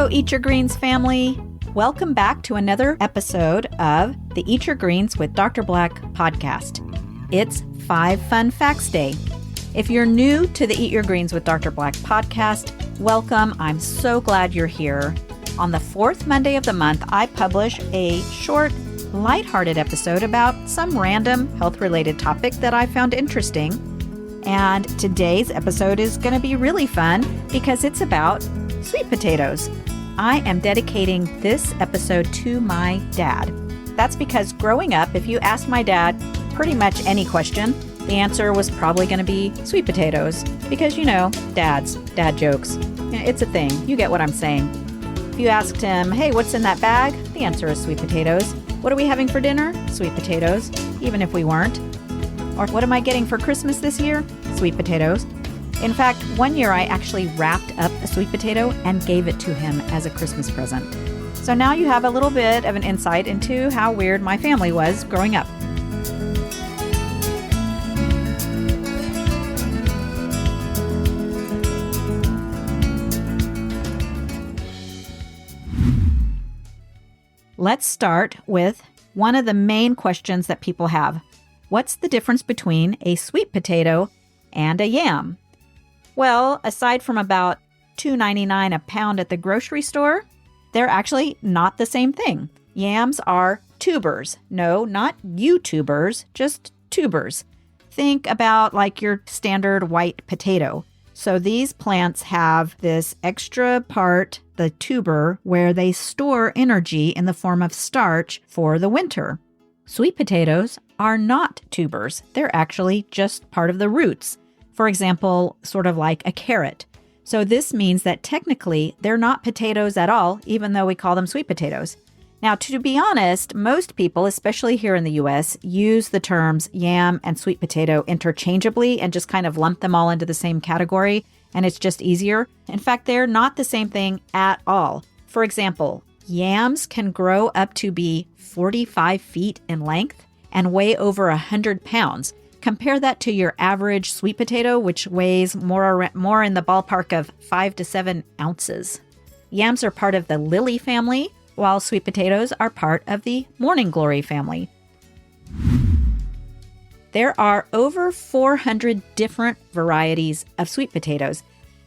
Hello, Eat Your Greens family. Welcome back to another episode of the Eat Your Greens with Dr. Black podcast. It's 5 Fun Facts Day. If you're new to the Eat Your Greens with Dr. Black podcast, welcome. I'm so glad you're here. On the fourth Monday of the month, I publish a short, lighthearted episode about some random health-related topic that I found interesting. And today's episode is going to be really fun because it's about sweet potatoes. I am dedicating this episode to my dad. That's because growing up, if you asked my dad pretty much any question, the answer was probably going to be sweet potatoes. Because, you know, dad jokes. It's a thing. You get what I'm saying. If you asked him, hey, what's in that bag? The answer is sweet potatoes. What are we having for dinner? Sweet potatoes, even if we weren't. Or what am I getting for Christmas this year? Sweet potatoes. In fact, one year I actually wrapped up a sweet potato and gave it to him as a Christmas present. So now you have a little bit of an insight into how weird my family was growing up. Let's start with one of the main questions that people have. What's the difference between a sweet potato and a yam? Well, aside from about $2.99 a pound at the grocery store, they're actually not the same thing. Yams are tubers. No, not YouTubers, just tubers. Think about like your standard white potato. So these plants have this extra part, the tuber, where they store energy in the form of starch for the winter. Sweet potatoes are not tubers. They're actually just part of the roots. For example, sort of like a carrot. So this means that technically they're not potatoes at all, even though we call them sweet potatoes. Now, to be honest, most people, especially here in the U.S., use the terms yam and sweet potato interchangeably and just kind of lump them all into the same category, and it's just easier. In fact, they're not the same thing at all. For example, yams can grow up to be 45 feet in length and weigh over 100 pounds. Compare that to your average sweet potato, which weighs more in the ballpark of 5 to 7 ounces. Yams are part of the lily family, while sweet potatoes are part of the morning glory family. There are over 400 different varieties of sweet potatoes.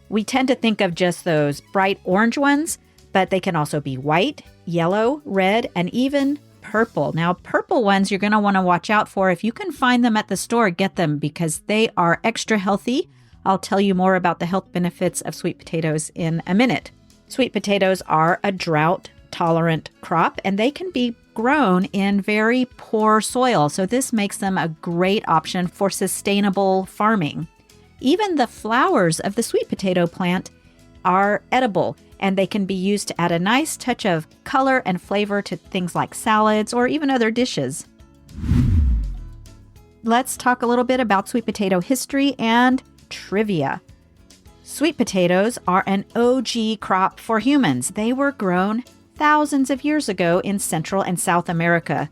We tend to think of just those bright orange ones, but they can also be white, yellow, red, and even purple. Now, purple ones you're going to want to watch out for. If you can find them at the store, get them because they are extra healthy. I'll tell you more about the health benefits of sweet potatoes in a minute. Sweet potatoes are a drought-tolerant crop, and they can be grown in very poor soil. So this makes them a great option for sustainable farming. Even the flowers of the sweet potato plant are edible, and they can be used to add a nice touch of color and flavor to things like salads or even other dishes. Let's talk a little bit about sweet potato history and trivia. Sweet potatoes are an OG crop for humans. They were grown thousands of years ago in Central and South America,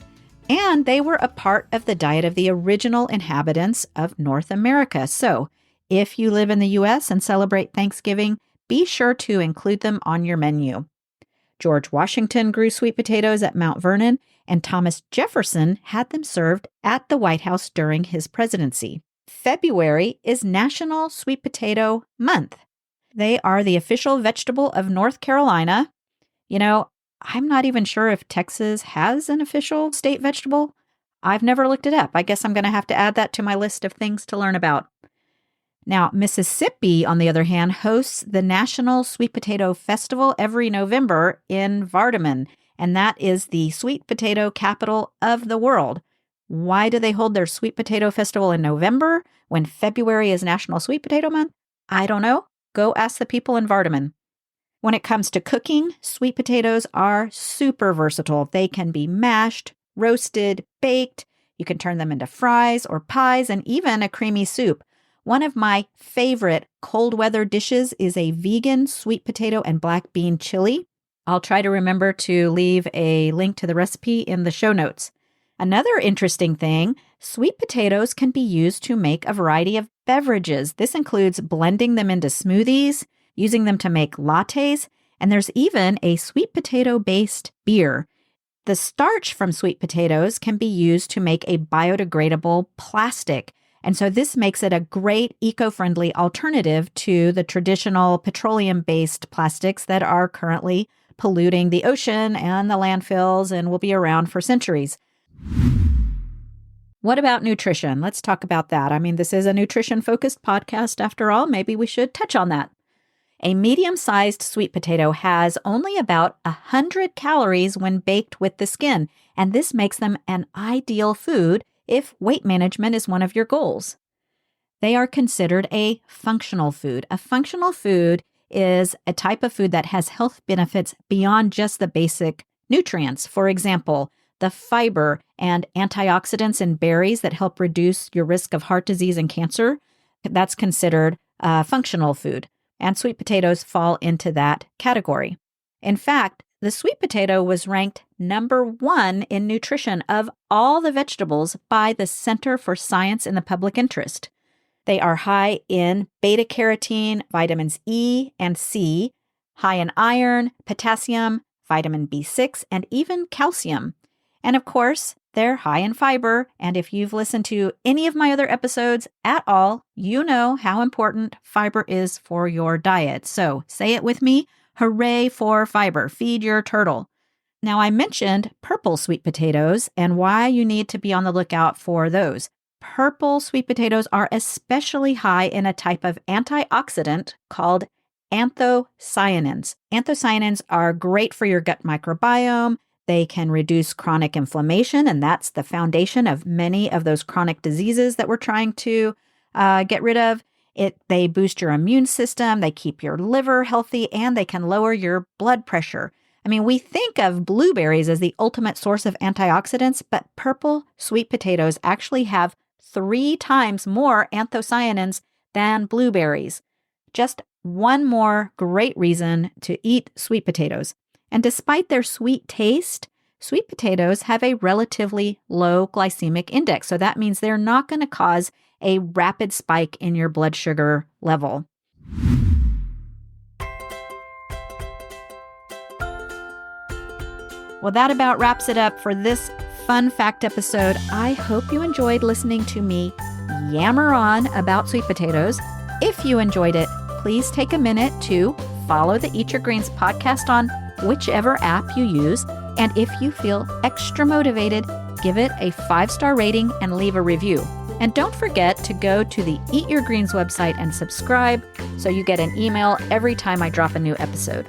and they were a part of the diet of the original inhabitants of North America. So, if you live in the U.S. and celebrate Thanksgiving, be sure to include them on your menu. George Washington grew sweet potatoes at Mount Vernon, and Thomas Jefferson had them served at the White House during his presidency. February is National Sweet Potato Month. They are the official vegetable of North Carolina. You know, I'm not even sure if Texas has an official state vegetable. I've never looked it up. I guess I'm going to have to add that to my list of things to learn about. Now, Mississippi, on the other hand, hosts the National Sweet Potato Festival every November in Vardaman, and that is the sweet potato capital of the world. Why do they hold their sweet potato festival in November when February is National Sweet Potato Month? I don't know. Go ask the people in Vardaman. When it comes to cooking, sweet potatoes are super versatile. They can be mashed, roasted, baked. You can turn them into fries or pies and even a creamy soup. One of my favorite cold weather dishes is a vegan sweet potato and black bean chili. I'll try to remember to leave a link to the recipe in the show notes. Another interesting thing, sweet potatoes can be used to make a variety of beverages. This includes blending them into smoothies, using them to make lattes, And there's even a sweet potato-based beer. The starch from sweet potatoes can be used to make a biodegradable plastic. And so this makes it a great eco-friendly alternative to the traditional petroleum-based plastics that are currently polluting the ocean and the landfills and will be around for centuries. What about nutrition? Let's talk about that. I mean, this is a nutrition-focused podcast after all. Maybe we should touch on that. A medium-sized sweet potato has only about 100 calories when baked with the skin, and this makes them an ideal food if weight management is one of your goals. They are considered a functional food. A functional food is a type of food that has health benefits beyond just the basic nutrients. For example, the fiber and antioxidants in berries that help reduce your risk of heart disease and cancer, that's considered a functional food. And sweet potatoes fall into that category. In fact, the sweet potato was ranked number 1 in nutrition of all the vegetables by the Center for Science in the Public Interest. They are high in beta-carotene, vitamins E and C, high in iron, potassium, vitamin B6, and even calcium. And of course, they're high in fiber, and if you've listened to any of my other episodes at all, you know how important fiber is for your diet. So say it with me, hooray for fiber, feed your turtle. Now I mentioned purple sweet potatoes and why you need to be on the lookout for those. Purple sweet potatoes are especially high in a type of antioxidant called anthocyanins. Anthocyanins are great for your gut microbiome. They can reduce chronic inflammation, and that's the foundation of many of those chronic diseases that we're trying to get rid of. They boost your immune system, they keep your liver healthy, and they can lower your blood pressure. I mean, we think of blueberries as the ultimate source of antioxidants, but purple sweet potatoes actually have 3 times more anthocyanins than blueberries. Just one more great reason to eat sweet potatoes. And despite their sweet taste, sweet potatoes have a relatively low glycemic index. So that means they're not going to cause a rapid spike in your blood sugar level. Well, that about wraps it up for this fun fact episode. I hope you enjoyed listening to me yammer on about sweet potatoes. If you enjoyed it, please take a minute to follow the Eat Your Greens podcast on whichever app you use. And if you feel extra motivated, give it a 5-star rating and leave a review. And don't forget to go to the Eat Your Greens website and subscribe so you get an email every time I drop a new episode.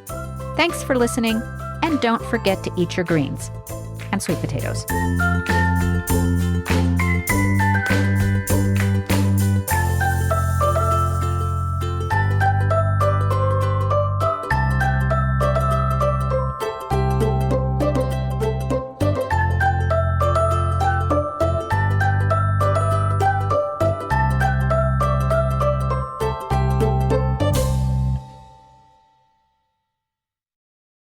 Thanks for listening, and don't forget to eat your greens and sweet potatoes.